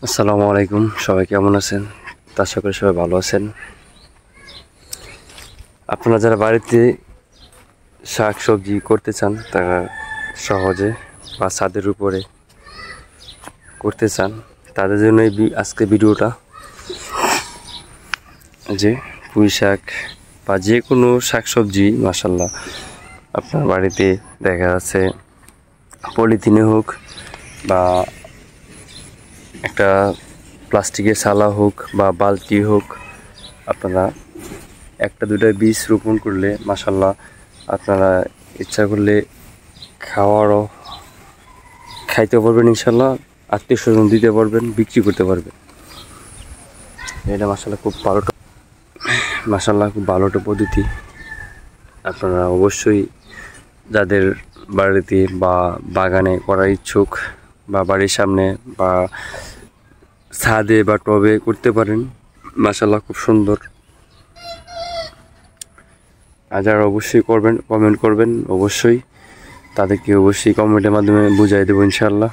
আসসালামু আলাইকুম, সবাই কেমন আছেন? আশা করি সবাই ভালো আছেন। আপনারা যারা বাড়িতে শাক সবজি করতে চান, তারা সহজে বা ছাদের উপরে করতে চান, তাদের জন্য আজকে ভিডিওটা। যে পুঁই শাক বা যে কোনো শাক সবজি মাশাআল্লাহ আপনার বাড়িতে দেখা যাচ্ছে পলিথিনে হোক বা একটা প্লাস্টিকের ছালা হোক বা বালতি হোক, আপনারা একটা দুটা বীজ রোপণ করলে মাশাআল্লাহ আপনারা ইচ্ছা করলে খাইতে পারবেন, ইনশাল্লাহ আত্মীয় স্বজন দিতে পারবেন, বিক্রি করতে পারবেন। এটা মাশাআল্লাহ খুব ভালো একটা পদ্ধতি। আপনারা অবশ্যই যাদের বাড়িতে বা বাগানে করার ইচ্ছুক বা বাড়ির সামনে বা ছাদে বা টবে করতে পারেন, মাশাআল্লাহ খুব সুন্দর। আর যারা অবশ্যই করবেন, কমেন্ট করবেন, অবশ্যই তাদেরকে অবশ্যই কমেন্টের মাধ্যমে বুঝাই দেবো ইনশাআল্লাহ।